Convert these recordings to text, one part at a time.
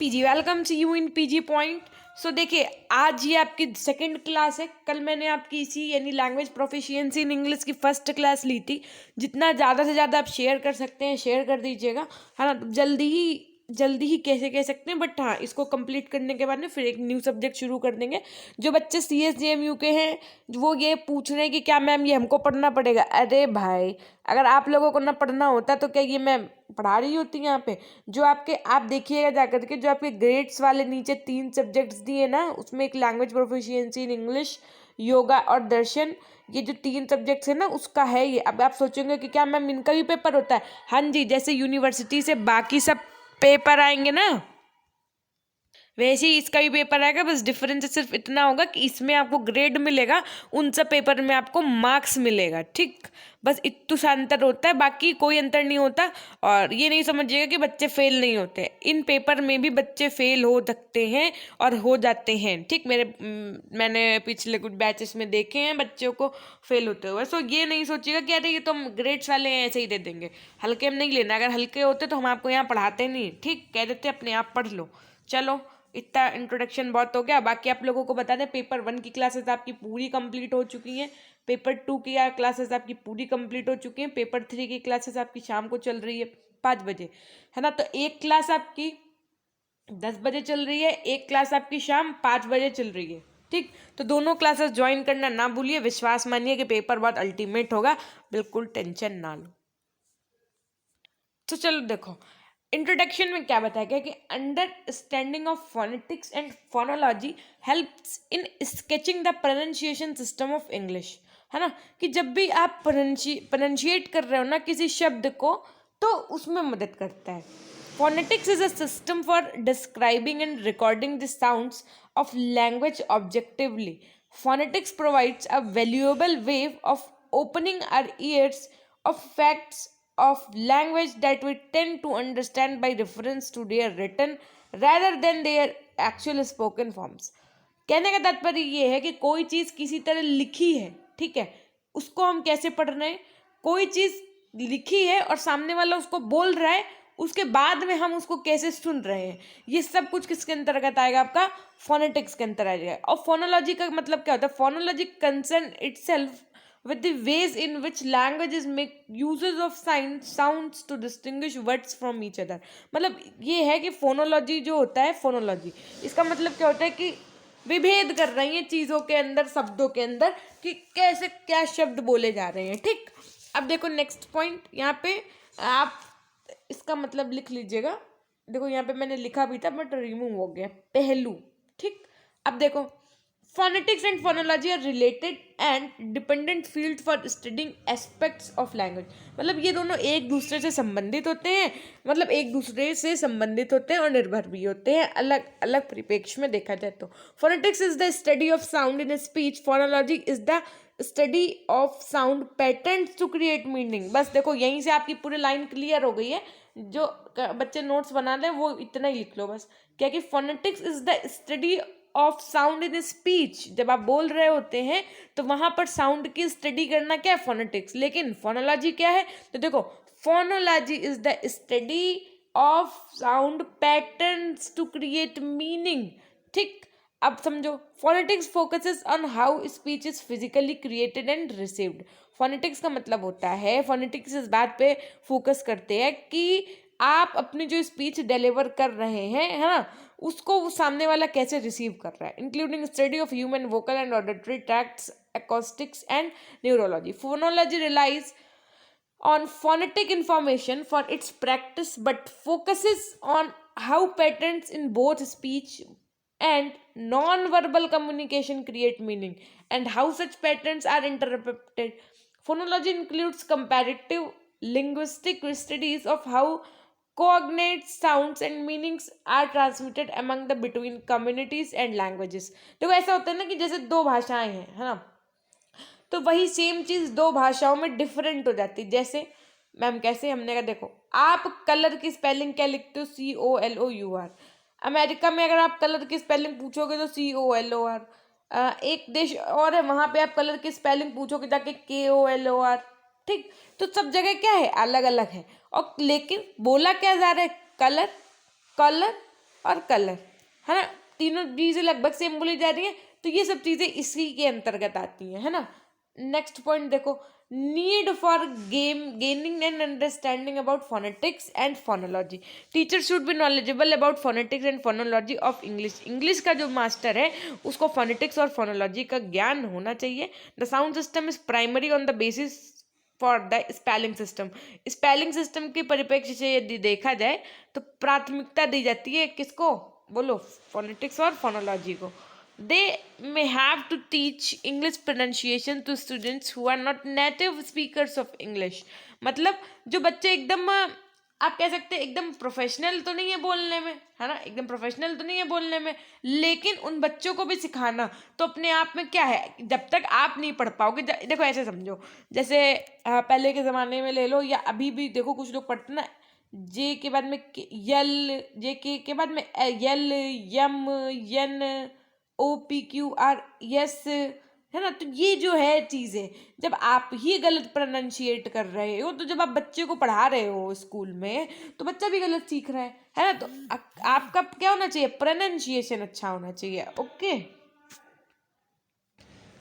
PG welcome to you in PG point. So देखिए, आज ये आपकी सेकंड क्लास है। कल मैंने आपकी इसी यानी लैंग्वेज प्रोफिशिएंसी इन इंग्लिश की फर्स्ट क्लास ली थी। जितना ज़्यादा से ज़्यादा आप शेयर कर सकते हैं शेयर कर दीजिएगा, है ना। जल्दी ही कैसे कह सकते हैं, बट हाँ, इसको कंप्लीट करने के बाद में फिर एक न्यू सब्जेक्ट शुरू कर देंगे। जो बच्चे CSJMU के हैं वो ये पूछ रहे हैं कि क्या मैम ये हमको पढ़ना पड़ेगा। अरे भाई, अगर आप लोगों को ना पढ़ना होता तो क्या ये मैम पढ़ा रही होती यहाँ पे। जो आपके आप देखिएगा जाकर के, जो आपके ग्रेड्स वाले नीचे 3 सब्जेक्ट्स दिए ना, उसमें एक language proficiency in English, yoga और दर्शन, ये जो 3 सब्जेक्ट्स है ना उसका है ये। अब आप सोचेंगे कि क्या मैम इनका भी पेपर होता है। हाँ जी, जैसे यूनिवर्सिटी से बाकी सब पेपर आएंगे ना, वैसे ही इसका भी पेपर आएगा। बस डिफरेंस सिर्फ इतना होगा कि इसमें आपको ग्रेड मिलेगा, उन सब पेपर में आपको मार्क्स मिलेगा। ठीक, बस इतना सा अंतर होता है, बाकी कोई अंतर नहीं होता। और ये नहीं समझिएगा कि बच्चे फेल नहीं होते, इन पेपर में भी बच्चे फेल हो सकते हैं और हो जाते हैं। ठीक, मैंने पिछले कुछ बैचेस में देखे हैं बच्चों को फेल होते हुए। सो ये नहीं सोचिएगा कि अरे ये तो हम ग्रेड्स वाले हैं ऐसे ही दे देंगे, हल्के में नहीं लेना। अगर हल्के होते तो हम आपको यहाँ पढ़ाते नहीं। ठीक, कह देते अपने आप पढ़ लो। चलो, इतना इंट्रोडक्शन बहुत हो गया। बाकी आप लोगों को बता दें, पेपर 1 की क्लासेस आपकी पूरी कंप्लीट हो चुकी हैं, पेपर 2 की क्लासेस आपकी पूरी कंप्लीट हो चुकी हैं, पेपर 3 की क्लासेस आपकी शाम को चल रही है 5 बजे, है ना। तो एक क्लास आपकी 10 बजे चल रही है, एक क्लास आपकी शाम 5 बजे चल रही है। ठीक, तो दोनों क्लासेस ज्वाइन करना ना भूलिए। विश्वास मानिए कि पेपर बहुत अल्टीमेट होगा, बिल्कुल टेंशन ना लो। तो चलो देखो, इंट्रोडक्शन में क्या बताया गया कि understanding of phonetics and phonology helps in sketching the pronunciation system of English, है ना। कि जब भी आप प्रोनाउंशिएट कर रहे हो ना किसी शब्द को, तो उसमें मदद करता है। Phonetics is a system for describing and recording the sounds of language objectively. Phonetics provides a valuable way of opening our ears of facts of language that we tend to understand by reference to their written rather than their actual spoken forms। कहने का तात्पर्य ये है कि कोई चीज़ किसी तरह लिखी है, ठीक है, उसको हम कैसे पढ़ रहे हैं। कोई चीज़ लिखी है और सामने वाला उसको बोल रहा है, उसके बाद में हम उसको कैसे सुन रहे हैं, ये सब कुछ किसके अंतर्गत आएगा, आपका फोनेटिक्स के अंतर आ जाएगा। और फोनोलॉजी का मतलब क्या होता है? Phonology concern itself with the ways in which languages make uses of sounds to distinguish words from each other। मतलब ये है कि फोनोलॉजी जो होता है, फोनोलॉजी इसका मतलब क्या होता है कि विभेद कर रही है चीज़ों के अंदर, शब्दों के अंदर, कि कैसे क्या शब्द बोले जा रहे हैं। ठीक, अब देखो नेक्स्ट पॉइंट, यहाँ पे आप इसका मतलब लिख लीजिएगा। देखो यहाँ पे मैंने लिखा भी था बट रिमूव हो गया, पहलू। ठीक, अब देखो, phonetics and phonology are related and dependent field for studying aspects of language। मतलब ये दोनों एक दूसरे से संबंधित होते हैं, मतलब एक दूसरे से संबंधित होते हैं और निर्भर भी होते हैं, अलग अलग परिप्रेक्ष्य में देखा जाए तो। phonetics is the study of sound in a speech, phonology is the study of sound patterns to create meaning। बस देखो, यहीं से आपकी पूरी लाइन क्लियर हो गई है। जो बच्चे नोट्स बना लें वो इतना ही लिख लो बस, क्या कि phonetics is the study of sound in speech. जब आप बोल रहे होते हैं तो वहां पर साउंड की स्टडी करना क्या है, फोनेटिक्स। लेकिन फोनोलॉजी क्या है, तो देखो, phonology is the study of sound patterns to create meaning. ठीक, अब समझो, phonetics focuses on how speech is physically created and received. Phonetics का मतलब होता है, फोनेटिक्स इस बात पे फोकस करते हैं कि आप अपनी जो स्पीच डिलीवर कर रहे हैं, है ना, उसको वो सामने वाला कैसे रिसीव कर रहा है। Including study of human vocal and auditory tracts, acoustics and neurology। Phonology relies on phonetic information for its practice but focuses on how patterns in both speech and non-verbal communication create meaning and how such patterns are interpreted। Phonology includes comparative linguistic studies of how coordinates sounds and meanings are transmitted among the between communities and languages। देखो ऐसा होता है ना कि जैसे दो भाषाएं हैं, है ना, तो वही सेम चीज दो भाषाओं में डिफरेंट हो जाती है। जैसे मैम कैसे, हमने कहा देखो, आप कलर की स्पेलिंग क्या लिखते हो, COLOUR। अमेरिका में अगर आप कलर की स्पेलिंग पूछोगे तो COLOR। एक देश और है, वहां पे आप कलर की स्पेलिंग पूछोगे जाके KOLOR। ठीक, तो सब जगह क्या है, अलग अलग है। और लेकिन बोला क्या जा रहा है, कलर, कलर, और कलर, है ना, तीनों चीज़ें लगभग सेम बोली जा रही है, तो ये सब चीज़ें इसी के अंतर्गत आती हैं, है ना। नेक्स्ट पॉइंट देखो, need for gaining and understanding about phonetics and phonology. Teacher should be knowledgeable about phonetics and phonology of English. English का जो मास्टर है उसको फोनेटिक्स और फोनोलॉजी का ज्ञान होना चाहिए। The sound system is primary on the basis for the spelling system. Spelling system के परिप्रेक्ष्य से यदि देखा जाए तो प्राथमिकता दी जाती है किसको, बोलो, फोनेटिक्स और फोनोलॉजी को। दे may have to teach English pronunciation to students who are not native speakers of English। मतलब जो बच्चे एकदम आप कह सकते हैं एकदम प्रोफेशनल तो नहीं है बोलने में, है ना, एकदम प्रोफेशनल तो नहीं है बोलने में, लेकिन उन बच्चों को भी सिखाना तो अपने आप में क्या है, जब तक आप नहीं पढ़ पाओगे, देखो ऐसे समझो, जैसे पहले के ज़माने में ले लो या अभी भी देखो कुछ लोग पढ़ते ना, जे के बाद में यल, जे के बाद में यल, यम, यन, OPQR, है ना। तो ये जो है चीज़ें जब आप ही गलत प्रोनाउंशिएट कर रहे हो, तो जब आप बच्चे को पढ़ा रहे हो स्कूल में तो बच्चा भी गलत सीख रहा है ना। तो आपका क्या होना चाहिए, प्रोनाउंशिएशन अच्छा होना चाहिए, ओके।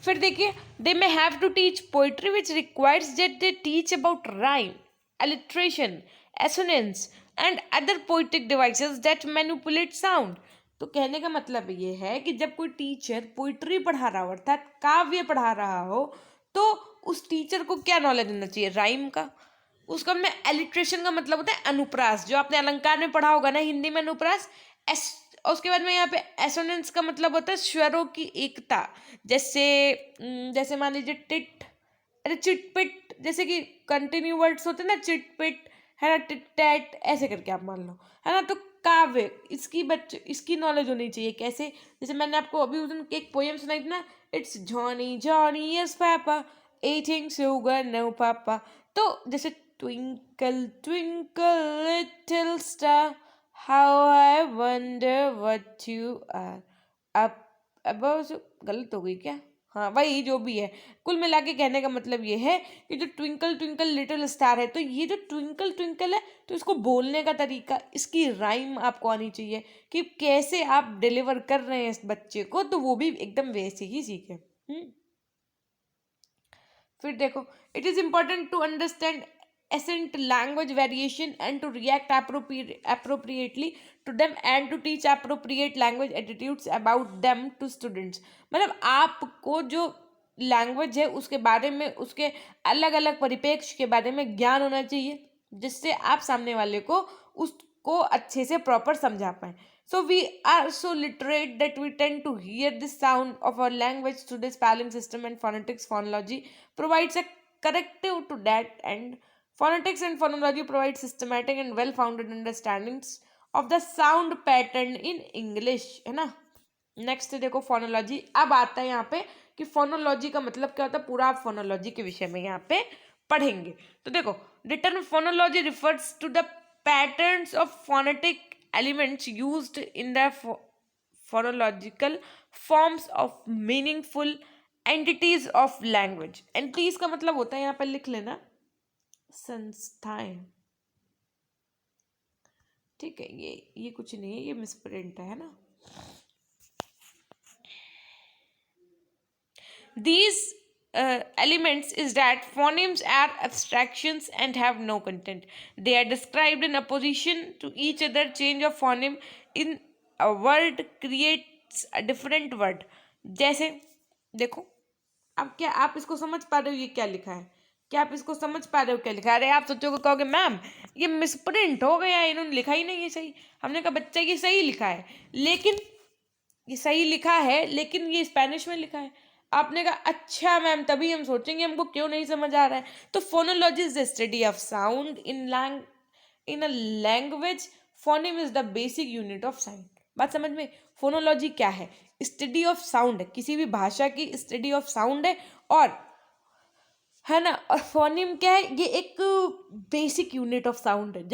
फिर देखिए, they may have to teach poetry which requires that they teach about rhyme, alliteration, assonance and other poetic devices that manipulate sound. तो कहने का मतलब ये है कि जब कोई टीचर पोइट्री पढ़ा रहा हो अर्थात काव्य पढ़ा रहा हो, तो उस टीचर को क्या नॉलेज होना चाहिए, राइम का। उसका में एलिट्रेशन का मतलब होता है अनुप्रास, जो आपने अलंकार में पढ़ा होगा ना हिंदी में, अनुप्रास। उसके बाद में यहाँ पे एसोनेंस का मतलब होता है स्वरों की एकता, जैसे जैसे मान लीजिए टिट, अरे चिटपिट, जैसे कि कंटिन्यू वर्ड्स होते हैं ना, चिटपिट, है ना, टिट टैट, ऐसे करके आप मान लो, है ना। तो काव्य इसकी नॉलेज होनी चाहिए कैसे, जैसे मैंने आपको अभी उस दिन एक पोएम सुनाई थी ना, it's Johnny Johnny yes papa eating sugar no papa. तो जैसे twinkle twinkle little star how I wonder what you are, अब गलत हो गई क्या, हाँ वही जो भी है। कुल मिला के कहने का मतलब ये है कि जो ट्विंकल ट्विंकल लिटिल स्टार है, तो ये जो ट्विंकल ट्विंकल है, तो इसको बोलने का तरीका, इसकी राइम आपको आनी चाहिए कि कैसे आप डिलीवर कर रहे हैं इस बच्चे को, तो वो भी एकदम वैसे ही सीखे। फिर देखो, it is important to understand accent language variation and to react appropriately to them and to teach appropriate language attitudes about them to students। मतलब आपको जो लैंग्वेज है उसके बारे में, उसके अलग अलग परिप्रेक्ष्य के बारे में ज्ञान होना चाहिए, जिससे आप सामने वाले को उसको अच्छे से प्रॉपर समझा पाए। So we are so literate that we tend to hear the sound of our language through the spelling system, and phonetics phonology provides a corrective to that, and phonetics and phonology provide systematic and well-founded understandings of the sound pattern in English, है ना। Next देखो phonology. अब आता है यहाँ पे कि phonology का मतलब क्या होता है, पूरा आप फोनोलॉजी के विषय में यहाँ पे पढ़ेंगे। तो देखो, the term phonology refers to the patterns of phonetic elements used in the phonological forms of meaningful entities of language। entities का मतलब होता है, यहाँ पर लिख लेना, संस्थाएं, ठीक है। ये कुछ नहीं है, ये मिसप्रिंट है ना। These elements is that phonemes are abstractions and have no content. They are described in opposition to each other. Change of phoneme in a word creates a different word। जैसे देखो, अब क्या आप इसको समझ पा रहे हो ये क्या लिखा है, क्या आप इसको समझ पा रहे हो क्या लिखा है। अरे आप सोचोगे, कहोगे मैम ये मिसप्रिंट हो गया, इन्होंने लिखा ही नहीं है सही। हमने कहा बच्चा ये सही लिखा है, लेकिन ये सही लिखा है लेकिन ये स्पेनिश में लिखा है। आपने कहा अच्छा मैम, तभी हम सोचेंगे हमको क्यों नहीं समझ आ रहा है। तो phonology is the study of sound in a language. Phoneme is the basic unit of sound. बात समझ में, फोनोलॉजी क्या है, स्टडी ऑफ साउंड है, किसी भी भाषा की स्टडी ऑफ साउंड है, और है ना, और फोनेम क्या है, ये एक बेसिक यूनिट ऑफ साउंड है।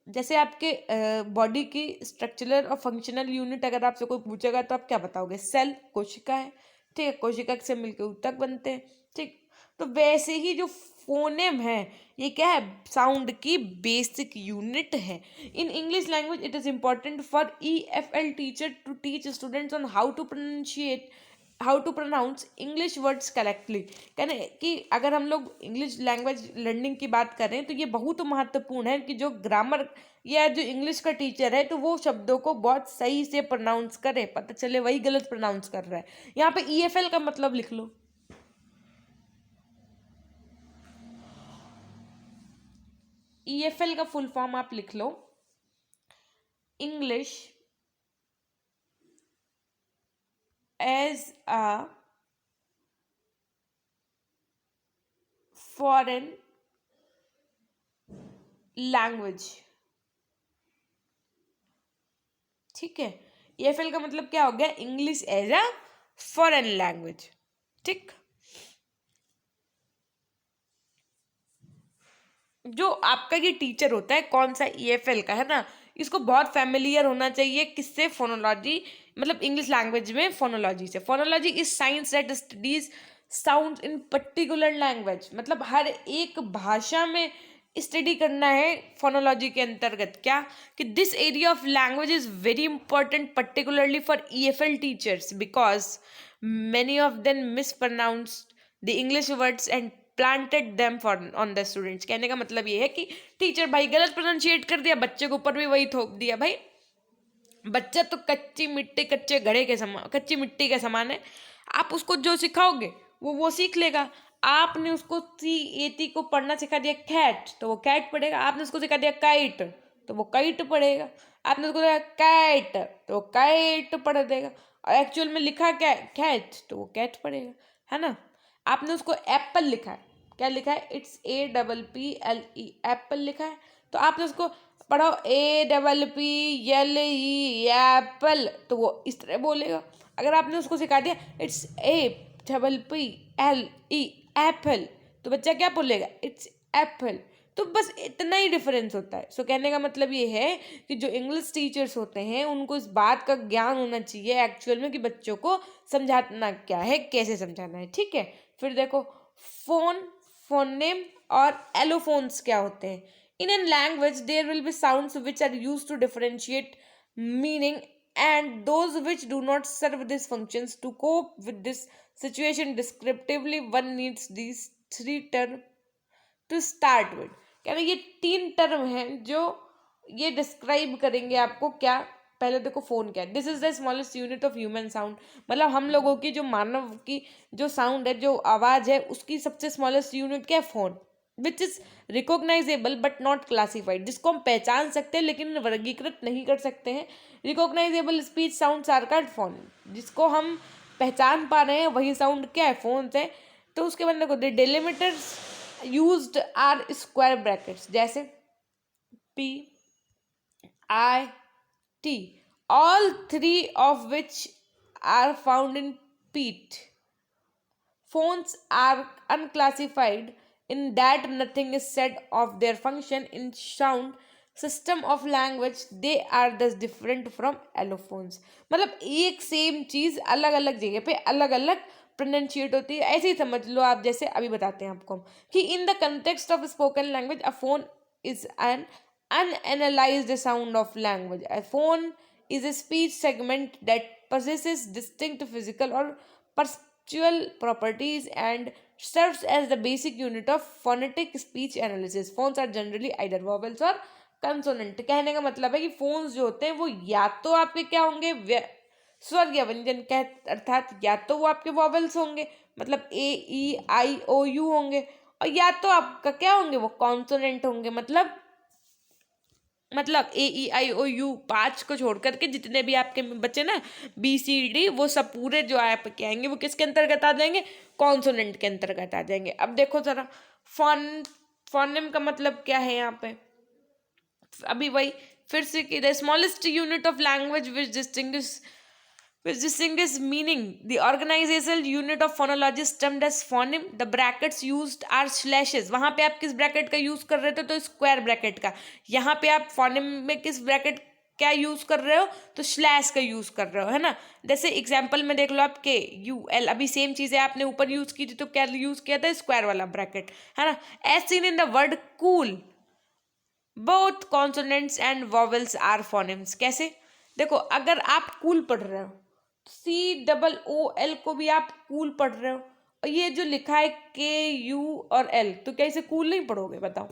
जैसे आपके बॉडी की स्ट्रक्चरल और फंक्शनल यूनिट अगर आपसे कोई पूछेगा तो आप क्या बताओगे, सेल, कोशिका है, ठीक है, कोशिका से मिलकर ऊतक बनते हैं, ठीक। तो वैसे ही जो फोनेम है, ये क्या है, साउंड की बेसिक यूनिट है। In English language it is important for EFL teacher to teach students on how to pronounce English words correctly. कहने कि अगर हम लोग इंग्लिश लैंग्वेज लर्निंग की बात करें तो ये बहुत महत्वपूर्ण है कि जो ग्रामर या जो इंग्लिश का टीचर है तो वो शब्दों को बहुत सही से प्रोनाउंस करे, पता चले वही गलत प्रोनाउंस कर रहा है। यहाँ पे EFL का मतलब लिख लो। EFL का फुल फॉर्म आप लिख लो, English as a foreign language. ठीक है, EFL का मतलब क्या हो गया, English as a foreign language. ठीक, जो आपका ये टीचर होता है कौन सा, EFL का है ना, इसको बहुत फैमिलियर होना चाहिए किससे, फोनोलॉजी, मतलब इंग्लिश लैंग्वेज में फोनोलॉजी से। Phonology is science that studies sound in particular language, मतलब हर एक भाषा में स्टडी करना है फोनोलॉजी के अंतर्गत। क्या कि this area of language is very important particularly for EFL teachers because many of them miss pronounced the English words and planted them for on the students. कहने का मतलब ये है कि टीचर भाई गलत प्रोनाउंशिएट कर दिया, बच्चे के ऊपर भी वही थोप दिया। भाई बच्चा तो कच्ची मिट्टी, कच्चे घड़े के समान, कच्ची मिट्टी के समान है। आप उसको जो सिखाओगे वो सीख लेगा। आपने उसको CAT को पढ़ना सिखा दिया कैट, तो वो कैट पढ़ेगा। आपने उसको सिखा दिया काइट, तो वो काइट पढ़ेगा। आपने उसको दिया कैट, तो वो काइट पढ़ देगा। और एक्चुअल में लिखा क्या है, कैट, तो वो कैट पढ़ेगा, है ना। आपने उसको एप्पल लिखा है, क्या लिखा है, इट्स APPLE, एप्पल लिखा है, तो आपने उसको पढ़ो APPLE एप्पल, तो वो इस तरह बोलेगा। अगर आपने उसको सिखा दिया इट्स APPLE एप्पल, तो बच्चा क्या बोलेगा, इट्स एप्पल। तो बस इतना ही डिफरेंस होता है। सो कहने का मतलब ये है कि जो इंग्लिश टीचर्स होते हैं उनको इस बात का ज्ञान होना चाहिए एक्चुअल में कि बच्चों को समझाना क्या है, कैसे समझाना है। ठीक है, फिर देखो फोन, फोनेम और एलोफोन्स क्या होते हैं। In an language there will be sounds which are used to differentiate meaning and those which do not serve these functions. To cope with this situation descriptively, one needs these 3 terms to start with. क्या ना, ये 3 term हैं जो ये describe करेंगे आपको क्या। पहले देखो फोन क्या है, this is the smallest unit of human sound, मतलब हम लोगों की जो मानव की जो साउंड है, जो आवाज़ है, उसकी सबसे स्मॉलेस्ट यूनिट क्या है, phone. Which is recognisable but not classified, जिसको हम पहचान सकते हैं लेकिन वर्गीकृत नहीं कर सकते हैं। Recognisable speech sound are called phone, जिसको हम पहचान पा रहे हैं वही साउंड क्या है, फोन है। तो उसके बाद देखो the delimiters used are square brackets, जैसे PIT, all 3 of which are found in PEAT. Phones are unclassified in that nothing is said of their function in sound system of language. They are thus different from allophones. मतलब एक same चीज अलग अलग जगह पे अलग अलग pronunciate होती है। ऐसे ही समझ लो आप, जैसे अभी बताते हैं आपको कि in the context of spoken language a phone is an unanalyzed sound of language. A phone is a speech segment that possesses distinct physical or perceptual properties and serves as the basic unit of phonetic speech analysis. Phones are generally either vowels or consonant. कहने का मतलब है कि phones जो होते हैं वो या तो आपके क्या होंगे, स्वर या व्यंजन कह, अर्थात या तो वो आपके वॉवल्स होंगे, मतलब AEIOU होंगे, और या तो आपका क्या होंगे, वो कॉन्सोनेंट होंगे। मतलब AEIOU 5 को छोड़ करके जितने भी आपके बच्चे ना BCD, वो सब पूरे जो आपके आएंगे वो किसके अंतर्गत आ जाएंगे, कॉन्सोनेंट के अंतर्गत आ जाएंगे। अब देखो जरा फोनेम का मतलब क्या है यहाँ पे, अभी वही फिर से कि the smallest unit of language which distinguish meaning. The organizational unit of phonology is termed as phoneme. The brackets used are slashes. वहाँ पे आप किस ब्रैकेट का यूज कर रहे थे, तो स्क्वायर ब्रैकेट का। यहाँ पे आप फोनेम में किस ब्रैकेट क्या यूज कर रहे हो, तो स्लैश का यूज कर रहे हो, है ना। जैसे एग्जाम्पल में देख लो आप KUL, अभी सेम चीज है, आपने ऊपर यूज की थी तो क्या यूज किया था, स्क्वायर वाला ब्रैकेट, है ना। As seen in the word cool, both consonants and vowels are phonemes. कैसे, देखो अगर आप कूल पढ़ रहे हो, COOL को भी आप कूल पढ़ रहे हो, और ये जो लिखा है KU और L, तो क्या इसे कूल नहीं पढ़ोगे, बताओ,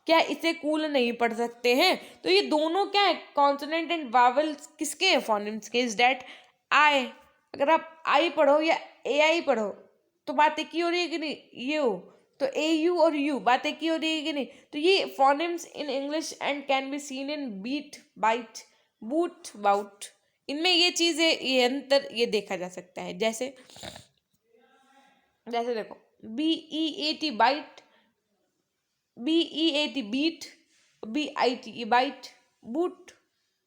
क्या इसे कूल नहीं पढ़ सकते हैं। तो ये दोनों क्या है, कॉन्सोनेंट एंड वावल्स किसके हैं, फोनेम्स के। इज दैट आई, अगर आप आई पढ़ो या AI पढ़ो तो बात एक ही हो रही है कि नहीं, ये हो, तो AU और U बात एक ही हो रही है कि नहीं। तो ये phonemes in English and can be seen in beat, bite, boot, bout, इनमें ये चीज है, ये अंतर ये देखा जा सकता है। जैसे जैसे देखो BEAT bite, BEAT beat, BITE bite, boot,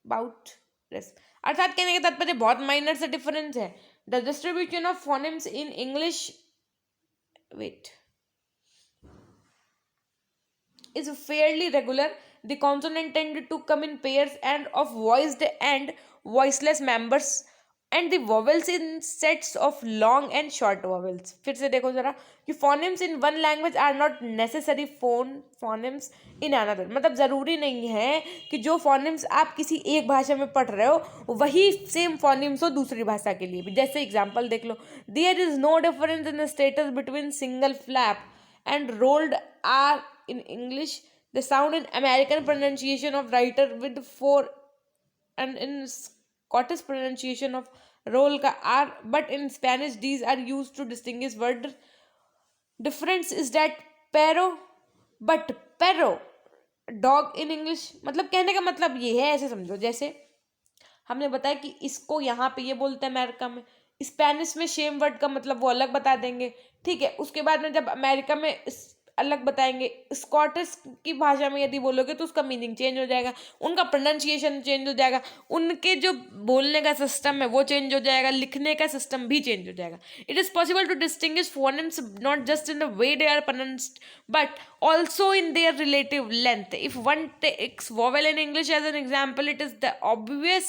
bout, race. अर्थात कहने का तात्पर्य बहुत माइनर सा डिफरेंस है। The distribution of phonemes in English, wait, is fairly regular. The consonant tend to come in pairs and of voiced and voiceless members, and the vowels in sets of long and short vowels. फिर से देखो जरा कि phonemes in one language are not necessary phonemes in another, मतलब जरूरी नहीं है कि जो phonemes आप किसी एक भाषा में पढ़ रहे हो वही सेम phonemes हो दूसरी भाषा के लिए भी। जैसे एग्जाम्पल देख लो, there is no difference in the status between single flap and rolled R in English. The sound in American pronunciation of writer with four, and in Scottish pronunciation of roll ka R, but in Spanish these are used to distinguish word. Difference is that pero, but pero, dog in English, मतलब कहने का मतलब ये है, ऐसे समझो जैसे हमने बताया कि इसको यहाँ पे ये बोलते हैं अमेरिका में, स्पेनिश में सेम वर्ड का मतलब वो अलग बता देंगे, ठीक है। उसके बाद में जब अमेरिका में अलग बताएंगे, स्कॉटिश की भाषा में यदि बोलोगे तो उसका मीनिंग चेंज हो जाएगा, उनका प्रोनाउंसिएशन चेंज हो जाएगा, उनके जो बोलने का सिस्टम है वो चेंज हो जाएगा, लिखने का सिस्टम भी चेंज हो जाएगा। It is possible to distinguish phonemes not just in the way they are pronounced but also in their relative length. If one takes vowel in English as an example, it is the obvious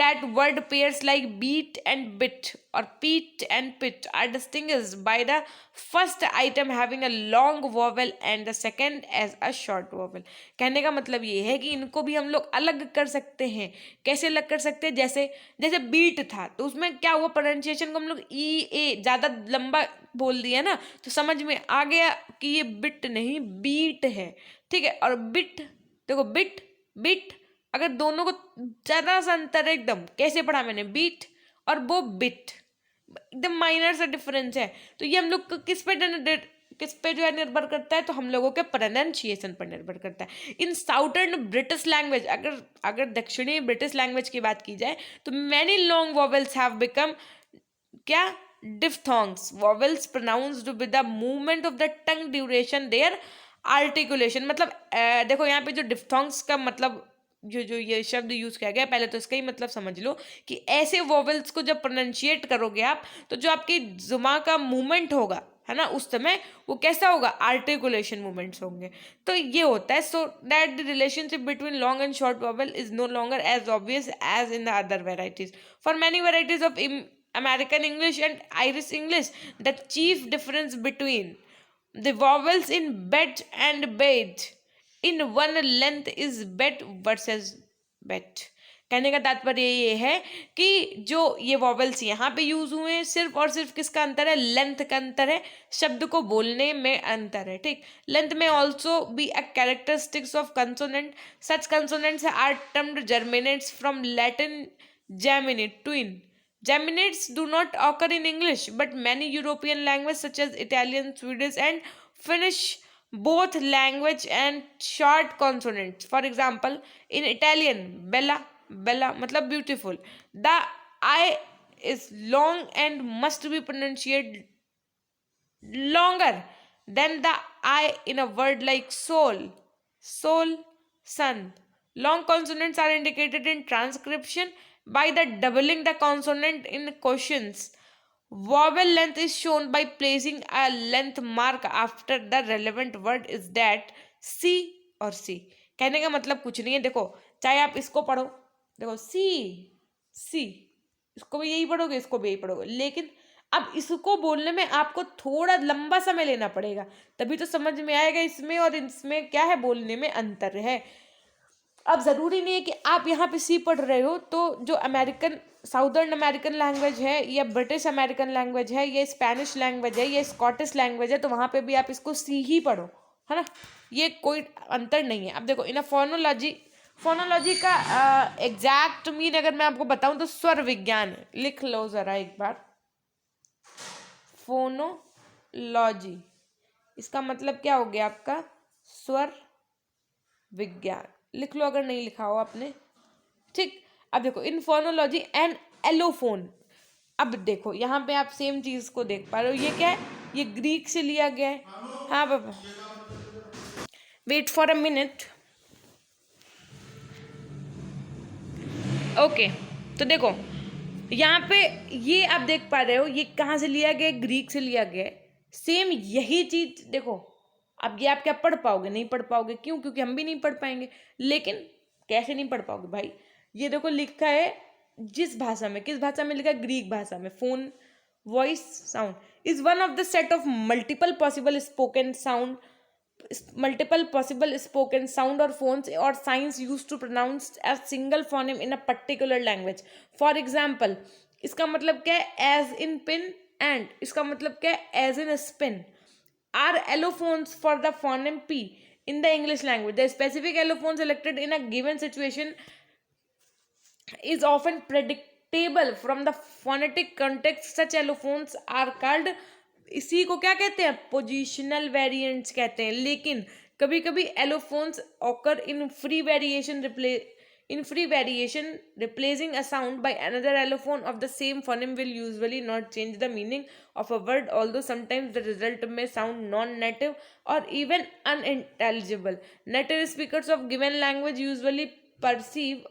that word pairs like beat and bit or peat and pit are distinguished by the first item having a long vowel and the second as a short vowel. कहने का मतलब ये है कि इनको भी हम लोग अलग कर सकते हैं। कैसे अलग कर सकते हैं, जैसे जैसे बीट था तो उसमें क्या हुआ, प्रोनाउंसिएशन को हम लोग E A ज़्यादा लंबा बोल दिया ना, तो समझ में आ गया कि ये बिट नहीं बीट है, ठीक है। और बिट, देखो बिट बिट, अगर दोनों को ज़्यादा सा अंतर है एकदम, कैसे पढ़ा मैंने, बीट और वो बिट, एकदम माइनर सा डिफरेंस है। तो ये हम लोग किस पे जो है निर्भर करता है, तो हम लोगों के प्रोनाउंसिएशन पर निर्भर करता है। इन साउथर्न ब्रिटिश लैंग्वेज, अगर दक्षिणी ब्रिटिश लैंग्वेज की बात की जाए तो many long vowels have become क्या, diphthongs, vowels pronounced with the movement of the tongue duration their articulation। मतलब देखो यहाँ पे जो diphthongs का मतलब जो जो ये शब्द यूज किया गया, पहले तो इसका ही मतलब समझ लो कि ऐसे वॉवेल्स को जब प्रोनाउंशिएट करोगे आप, तो जो आपकी जुमा का मूवमेंट होगा, है ना, उस समय वो कैसा होगा, आर्टिकुलेशन मूवमेंट्स होंगे। तो ये होता है, so that the relationship between long and short vowel is no longer as obvious as in the other varieties. For many varieties of American English and Irish English, the chief difference between the vowels in bet and bed in one length is bet versus bet। कहने का तात्पर्य ये है कि जो ये vowels यहाँ पे यूज हुए हैं, सिर्फ और सिर्फ किसका अंतर है, लेंथ का अंतर है, शब्द को बोलने में अंतर है, ठीक। लेंथ में also be a characteristics of consonant, such consonants are termed geminates from Latin geminate, twin। Geminates do not occur in English, but many European languages such as Italian, Swedish, and Finnish both language and short consonants. For example, in Italian, bella, bella मतलब beautiful, the I is long and must be pronunciated longer than the I in a word like soul, soul, sun. Long consonants are indicated in transcription by the doubling the consonant in questions. Vowel length is shown by placing a length mark after the relevant word is that C or C। कहने का मतलब कुछ नहीं है, देखो चाहे आप इसको पढ़ो देखो सी, सी, इसको भी यही पढ़ोगे, इसको भी यही पढ़ोगे, लेकिन अब इसको बोलने में आपको थोड़ा लंबा समय लेना पड़ेगा, तभी तो समझ में आएगा इसमें और इसमें क्या है, बोलने में अंतर है। अब ज़रूरी नहीं है कि आप यहाँ पे सी पढ़ रहे हो तो जो अमेरिकन, साउदर्न अमेरिकन लैंग्वेज है या ब्रिटिश अमेरिकन लैंग्वेज है या स्पेनिश लैंग्वेज है या स्कॉटिश लैंग्वेज है तो वहाँ पे भी आप इसको सी ही पढ़ो, है ना, ये कोई अंतर नहीं है। अब देखो इन फोनोलॉजी, फोनोलॉजी का एग्जैक्ट मीन अगर मैं आपको बताऊं तो स्वर विज्ञान, लिख लो ज़रा एक बार, फोनोलॉजी, इसका मतलब क्या हो गया आपका, स्वर विज्ञान, लिख लो अगर नहीं लिखा हो आपने, ठीक। अब देखो इन फोनोलॉजी एंड एलोफोन, अब देखो यहाँ पे आप सेम चीज को देख पा रहे हो, ये क्या है, ये ग्रीक से लिया गया है। हाँ बाबा, wait for a minute, okay. तो देखो यहाँ पे ये आप देख पा रहे हो, ये कहाँ से लिया गया, ग्रीक से लिया गया है। सेम यही चीज देखो, अब ये आप क्या पढ़ पाओगे, नहीं पढ़ पाओगे, क्यों, क्योंकि हम भी नहीं पढ़ पाएंगे। लेकिन कैसे नहीं पढ़ पाओगे भाई, ये देखो लिखा है जिस भाषा में, किस भाषा में लिखा है, ग्रीक भाषा में, phone voice sound is one of the set of multiple possible spoken sound, multiple possible spoken sound or phones or signs used to pronounce a single phoneme in a particular language. For example, इसका मतलब क्या है, as in pin, and इसका मतलब क्या है, as in spin, are allophones for the phoneme p in the English language. The specific allophone selected in a given situation is often predictable from the phonetic context. Such allophones are called, इसी को क्या कहते हैं, positional variants कहते हैं। लेकिन कभी कभी allophones occur in free variation, replacing a sound by another allophone of the same phoneme will usually not change the meaning of a word, although sometimes the result may sound non-native or even unintelligible. Native speakers of given language usually perceive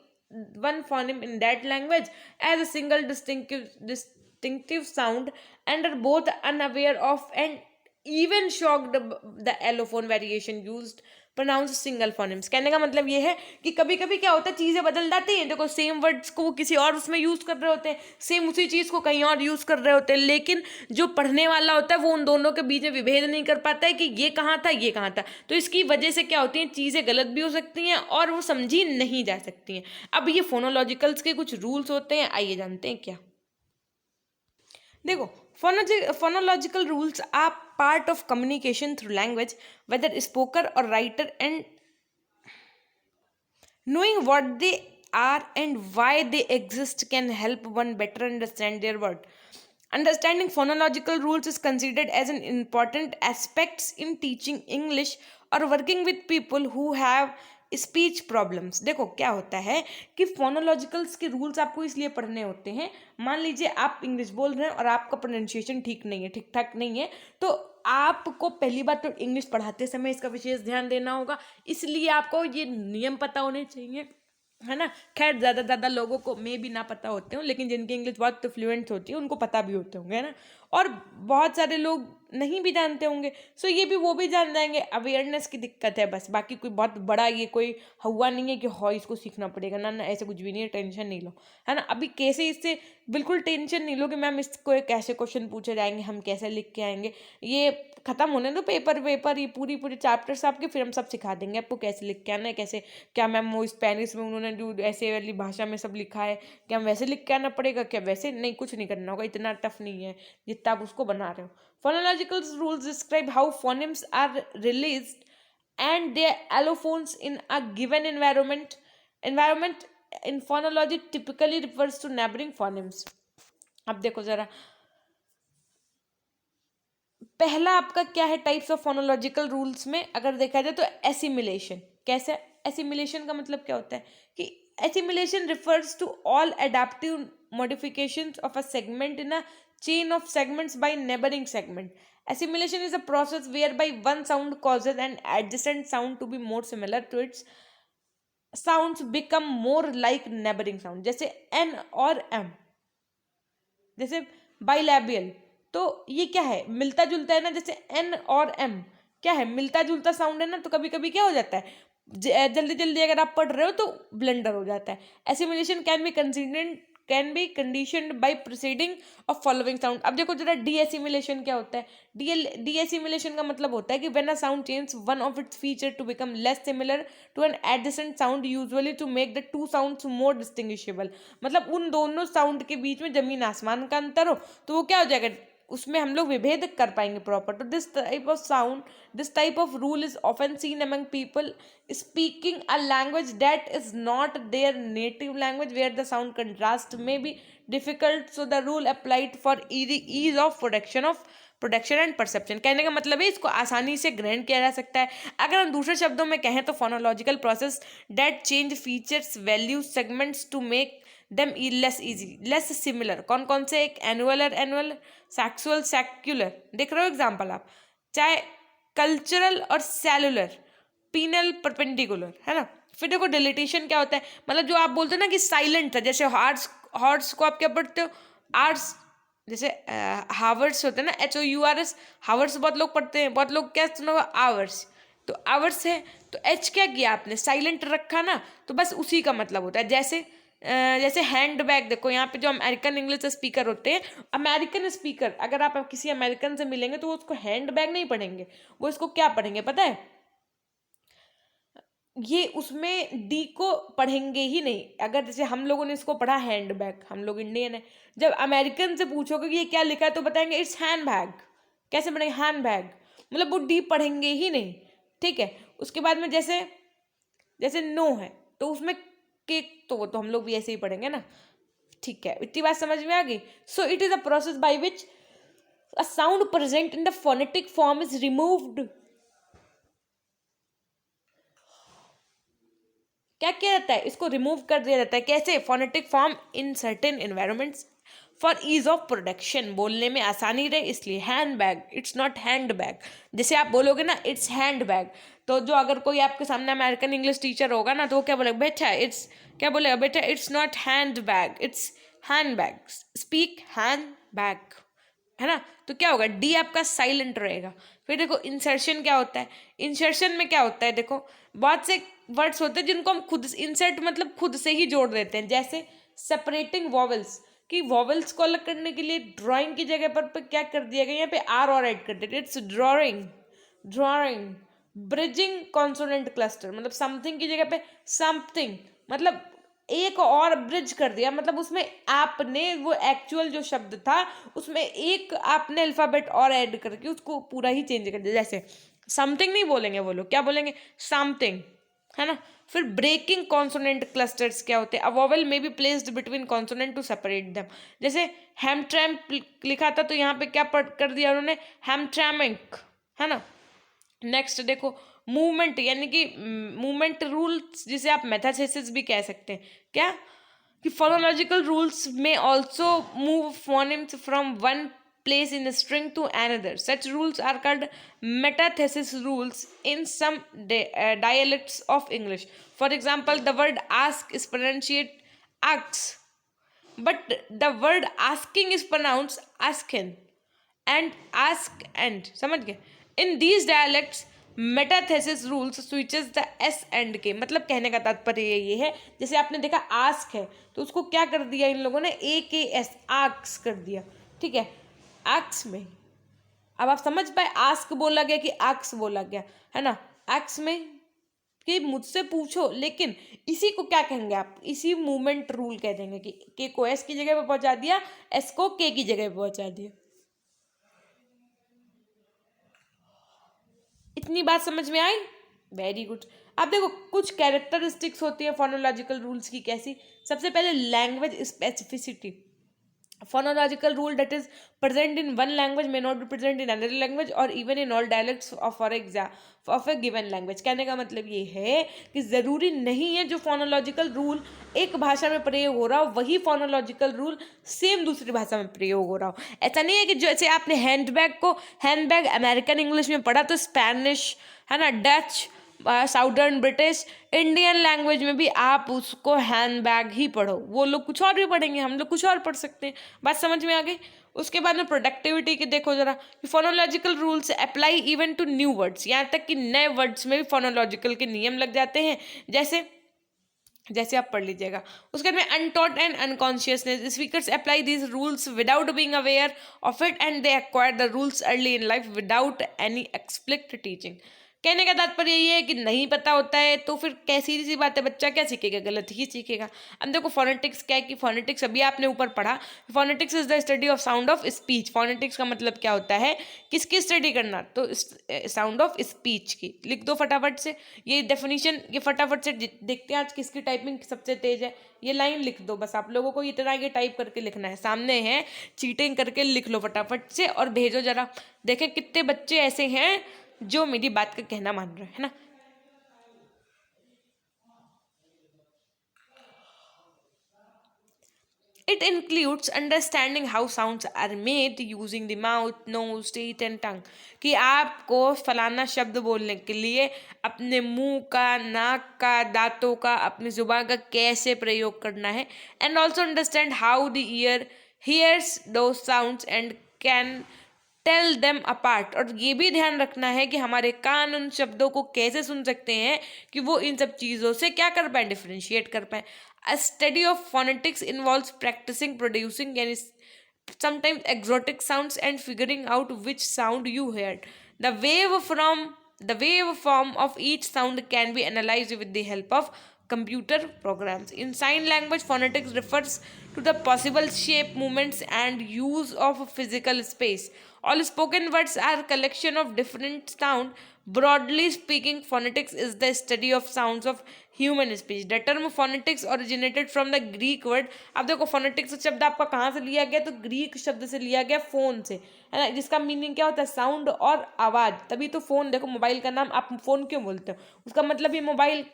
one phoneme in that language as a single distinctive sound and are both unaware of and even shocked the allophone variation used pronounce single phonemes। कहने का मतलब ये है कि कभी कभी क्या होता है, चीज़ें बदल जाती हैं। देखो सेम वर्ड्स को वो किसी और उसमें यूज़ कर रहे होते हैं, सेम उसी चीज़ को कहीं और यूज़ कर रहे होते हैं, लेकिन जो पढ़ने वाला होता है वो उन दोनों के बीच में विभेद नहीं कर पाता है कि ये कहाँ था, ये कहाँ था। तो इसकी वजह से क्या होती हैं, चीज़ें गलत भी हो सकती हैं और वो समझी नहीं जा सकती हैं। अब ये फोनोलॉजिकल्स के कुछ रूल्स होते हैं, आइए जानते हैं क्या। देखो phonological rules are part of communication through language, whether spoken or written, and knowing what they are and why they exist can help one better understand their word. Understanding phonological rules is considered as an important aspect in teaching English or working with people who have speech problems. देखो क्या होता है कि फोनोलॉजिकल्स के rules आपको इसलिए पढ़ने होते हैं, मान लीजिए आप इंग्लिश बोल रहे हैं और आपका प्रोनाउंसिएशन ठीक नहीं है, ठीक ठाक नहीं है, तो आपको पहली बात तो इंग्लिश पढ़ाते समय इसका विशेष ध्यान देना होगा, इसलिए आपको ये नियम पता होने चाहिए, है ना। खैर ज़्यादा लोगों को मे भी ना पता होते हो, लेकिन जिनकी इंग्लिश बहुत फ्लुएंट होती है उनको पता भी होते होंगे, है ना। और बहुत सारे लोग नहीं भी जानते होंगे, सो ये भी वो भी जान जाएंगे। अवेयरनेस की दिक्कत है बस, बाकी कोई बहुत बड़ा ये कोई हुआ नहीं है कि हाँ इसको सीखना पड़ेगा, ना ना ऐसे कुछ भी नहीं है, टेंशन नहीं लो, है ना। अभी कैसे इससे बिल्कुल टेंशन नहीं लो कि मैम इसको कैसे क्वेश्चन पूछे जाएंगे, हम कैसे लिख के आएंगे, ये खत्म होने दो पेपर ये पूरी चैप्टर्स आपके, फिर हम सब सिखा देंगे आपको कैसे लिख के आना है, कैसे क्या मैम वो स्पेनिश में उन्होंने जो ऐसे वाली भाषा में सब लिखा है, क्या हम वैसे लिख के आना पड़ेगा, क्या वैसे नहीं, कुछ नहीं करना होगा, इतना टफ नहीं है जितना आप उसको बना रहे हो। Phonological rules describe how phonemes are released and their allophones in a given environment. Environment in phonology typically refers to neighboring phonemes. अब देखो जरा, पहला आपका क्या है टाइप्स ऑफ फोनोलॉजिकल रूल्स में, अगर देखा जाए तो एसिमिलेशन। कैसे, एसिमिलेशन का मतलब क्या होता है कि assimilation refers to all adaptive modifications of a segment in a chain of segments by neighboring segment. Assimilation is a process whereby one sound causes an adjacent sound to be more similar to its sounds become more like neighboring sound, जैसे n और m, जैसे bilabial, तो ये क्या है, मिलता जुलता है ना, जैसे n और m क्या है, मिलता जुलता साउंड है ना, तो कभी कभी क्या हो जाता है, जल्दी जल्दी अगर आप पढ़ रहे हो तो ब्लंडर हो जाता है। Assimilation can be conditioned by proceeding of following sound. अब देखो जरा डी एसिमिलेशन क्या होता है। डी एसिमिलेशन का मतलब होता है कि when a sound change one of its feature to become less similar to an adjacent sound usually to make the two sounds more distinguishable. मतलब उन दोनों साउंड के बीच में जमीन आसमान का अंतर हो तो वो क्या हो जाएगा, उसमें हम लोग विभेद कर पाएंगे प्रॉपर। तो this type of rule is often seen among people speaking a language that is not their native language where the sound contrast may be difficult. So the rule applied for ease of production and perception. कहने का मतलब है इसको आसानी से ग्रहण किया जा सकता है। अगर हम दूसरे शब्दों में कहें तो phonological process that change features value segments to make them less easy less similar. कौन कौन से, एक एनुअल सेक्सुअल सेक्युलर, देख रहे हो एग्जाम्पल आप, चाहे कल्चरल और सेलुलर, पीनल परपेंडिकुलर, है ना। फिर देखो डिलिटेशन क्या होता है, मतलब जो आप बोलते हो ना कि साइलेंट था, जैसे हॉर्स को आप क्या पढ़ते हो, आर्स, जैसे हावर्स होते हैं ना, HOURS, हावर्स बहुत लोग पढ़ते हैं, बहुत लोग क्या सुना आवर्स, तो आवर्स है तो एच क्या किया आपने, साइलेंट रखा ना, तो बस उसी का मतलब होता है। जैसे हैंड बैग, देखो यहाँ पे जो अमेरिकन इंग्लिश स्पीकर होते हैं, अमेरिकन स्पीकर अगर आप किसी अमेरिकन से मिलेंगे तो वो उसको हैंड बैग नहीं पढ़ेंगे, वो इसको क्या पढ़ेंगे पता है, ये उसमें डी को पढ़ेंगे ही नहीं। अगर जैसे हम लोगों ने इसको पढ़ा हैंड बैग, हम लोग इंडियन है, जब अमेरिकन से पूछोगे कि ये क्या लिखा है तो बताएंगे इट्स हैंड बैग। कैसे पढ़ेंगे, हैंड बैग, मतलब वो डी पढ़ेंगे ही नहीं, ठीक है। उसके बाद में जैसे जैसे नो है तो उसमें केक, तो वो तो हम लोग भी ऐसे ही पढ़ेंगे ना, ठीक है। इतनी बात समझ में आ गई। So it is a process by which a sound present in the phonetic form is removed. क्या किया जाता है, इसको रिमूव कर दिया जाता है। कैसे, phonetic form in certain environments for ease of production, बोलने में आसानी रहे इसलिए। Hand bag, it's not hand bag, जैसे आप बोलोगे ना इट्स हैंड बैग, तो जो अगर कोई आपके सामने अमेरिकन इंग्लिश टीचर होगा ना तो वो क्या बोलेगा, बेटा इट्स, क्या बोलेगा, बेटा it's not hand bag, it's hand bag, speak hand bag, है ना। तो क्या होगा, डी आपका साइलेंट रहेगा। फिर देखो इंसर्शन क्या होता है, इंसर्शन में क्या होता है, देखो बहुत से वर्ड्स होते हैं जिनको हम खुद इंसर्ट मतलब खुद से ही जोड़ देते हैं, जैसे सेपरेटिंग वॉवल्स, कि वॉवल्स को अलग करने के लिए ड्राइंग की जगह पर क्या कर दिया गया, यहाँ पे आर और ऐड कर देते, it's drawing. Bridging consonant cluster, मतलब समथिंग की जगह पे समथिंग, मतलब एक और ब्रिज कर दिया, मतलब उसमें आपने वो एक्चुअल जो शब्द था उसमें एक आपने अल्फाबेट और ऐड करके उसको पूरा ही चेंज कर दिया। जैसे समथिंग नहीं बोलेंगे वो लोग, क्या बोलेंगे, समथिंग, है ना। फिर ब्रेकिंग कॉन्सोनेंट क्लस्टर्स क्या होते हैं, a vowel may be placed between consonant to separate them. जैसे हैमट्रैम्प लिखा था तो यहाँ पे क्या कर दिया उन्होंने, हैमट्रैमिंग, है ना। नेक्स्ट देखो मूवमेंट, यानी कि मूवमेंट रूल्स जिसे आप मेथाथेसिस भी कह सकते हैं, क्या कि phonological rules may also move phonemes from one place in a string to another. Such rules are called metathesis rules in some dialects of English. For example, the word ask is pronunciated asks, but the word asking is pronounced asken and ask and, समझ गए। In these dialects metathesis rules switches the S and के, मतलब कहने का तात्पर्य ये है, जैसे आपने देखा आस्क है तो उसको क्या कर दिया इन लोगों ने, AKS आक्स कर दिया, ठीक है, आक्स में। अब आप समझ पाए, आस्क बोला गया कि आक्स बोला गया, है ना। आक्स में कि मुझसे पूछो, लेकिन इसी को क्या कहेंगे आप, इसी मूवमेंट रूल कह देंगे कि के को एस की जगह पे पहुंचा दिया, एस को के की जगह पे पहुंचा दिया। इतनी बात समझ में आई, वेरी गुड। अब देखो कुछ कैरेक्टरिस्टिक्स होती है फोनोलॉजिकल रूल्स की, कैसी, सबसे पहले language specificity. Phonological rule that is present in one language may not be present in another language or even in all dialects of a given language। कहने का मतलब ये है कि ज़रूरी नहीं है जो फोनोलॉजिकल रूल एक भाषा में प्रयोग हो रहा हो वही फोनोलॉजिकल रूल सेम दूसरी भाषा में प्रयोग हो रहा हो। ऐसा नहीं है कि जैसे आपने हैंडबैग को हैंडबैग अमेरिकन इंग्लिश में पढ़ा तो स्पेनिश, है ना, Dutch, southern British, Indian language में भी आप उसको हैंड बैग ही पढ़ो, वो लोग कुछ और भी पढ़ेंगे, हम लोग कुछ और पढ़ सकते हैं। बात समझ में आ गई। उसके बाद में प्रोडक्टिविटी के देखो जरा, phonological rules apply even to new words, यहाँ तक कि नए वर्ड्स में भी फोनोलॉजिकल के नियम लग जाते हैं। जैसे जैसे आप पढ़ लीजिएगा। उसके बाद में untaught and unconsciousness, speakers apply these rules without being aware of it and they acquire the rules early in life without any explicit teaching. कहने का तात्पर्य ये है कि नहीं पता होता है तो फिर कैसी सी बात है, बच्चा क्या सीखेगा, गलत ही सीखेगा। अब देखो फोनेटिक्स क्या है कि फोनेटिक्स अभी आपने ऊपर पढ़ा, phonetics is the study of sound of speech. Phonetics का मतलब क्या होता है, किसकी स्टडी करना, तो साउंड ऑफ स्पीच की। लिख दो फटाफट से ये डेफिनेशन, ये फटाफट से देखते हैं आज किसकी टाइपिंग सबसे तेज है। ये लाइन लिख दो बस, आप लोगों को इतना ये टाइप करके लिखना है, सामने है, चीटिंग करके लिख लो फटाफट से और भेजो जरा, देखें कितने बच्चे ऐसे हैं जो मेरी बात का कहना मान रहे हैं ना। It includes understanding how sounds are made using the mouth, nose, teeth and tongue. कि आपको फलाना शब्द बोलने के लिए अपने मुंह का, नाक का, दांतों का, अपनी जुबान का कैसे प्रयोग करना है। And also understand how the ear hears those sounds and can tell them apart. और ये भी ध्यान रखना है कि हमारे कान उन शब्दों को कैसे सुन सकते हैं कि वो इन सब चीज़ों से क्या कर पाए, डिफ्रेंशिएट कर पाए। A study of phonetics involves practicing producing and sometimes exotic sounds and figuring out which sound you heard. The waveform of each sound can be analyzed with the help of computer programs. In sign language, phonetics refers to the possible shape, movements, and use of physical space. All spoken words are a collection of different sound. Broadly speaking, phonetics is the study of sounds of human speech. The term phonetics originated from the Greek word. अब देखो phonetics शब्द आपका कहाँ से लिया गया, तो Greek शब्द से लिया गया, फोन से, है ना, जिसका मीनिंग क्या होता है, साउंड और आवाज। तभी तो फोन, देखो मोबाइल का नाम आप फोन क्यों बोलते हो, उसका मतलब ही मोबाइल,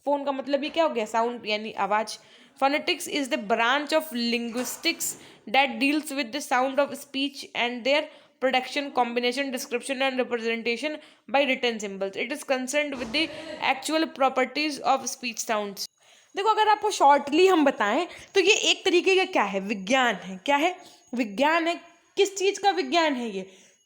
फोन का मतलब ही क्या हो गया, साउंड यानी आवाज। phonetics is the branch of linguistics that deals with the sound of speech and their production, combination, description and representation by written symbols. It is concerned with the actual properties of speech sounds. देखो अगर आपको shortly हम बताएं तो ये एक तरीके का क्या है, विज्ञान है। क्या है, विज्ञान है। किस चीज़ का विज्ञान है ये,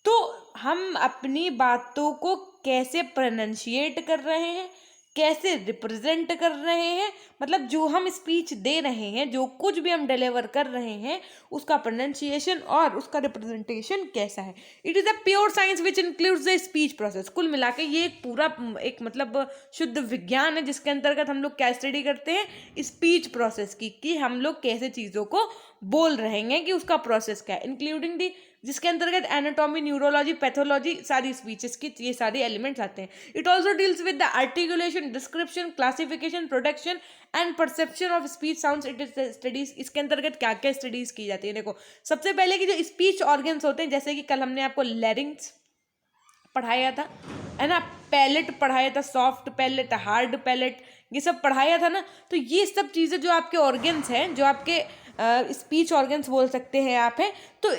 तो हम अपनी बातों को कैसे प्रोनाउंशिएट कर रहे हैं, कैसे रिप्रेजेंट कर रहे हैं, मतलब जो हम स्पीच दे रहे हैं, जो कुछ भी हम डिलीवर कर रहे हैं, उसका प्रोनाउंसिएशन और उसका रिप्रेजेंटेशन कैसा है। It is a pure science which includes the speech process. कुल मिला के ये एक पूरा एक मतलब शुद्ध विज्ञान है जिसके अंतर्गत हम लोग क्या स्टडी करते हैं, स्पीच प्रोसेस की, कि हम लोग कैसे चीज़ों को बोल रहे हैं, कि उसका प्रोसेस क्या है, इंक्लूडिंग दी, जिसके अंतर्गत एनाटॉमी, न्यूरोलॉजी, पैथोलॉजी, सारी स्पीचेस की ये सारे एलिमेंट्स आते हैं। It also deals with the articulation, description, classification, production and perception of speech sounds. It is studies, इसके अंतर्गत क्या क्या स्टडीज की जाती है। देखो सबसे पहले कि जो स्पीच ऑर्गन्स होते हैं, जैसे कि कल हमने आपको लैरिंग्स पढ़ाया था, है ना, पैलेट पढ़ाया था, सॉफ्ट पैलेट, हार्ड पैलेट, ये सब पढ़ाया था ना। तो ये सब चीज़ें जो आपके ऑर्गन्स हैं, जो आपके स्पीच ऑर्गन्स बोल सकते हैं आप हैं, तो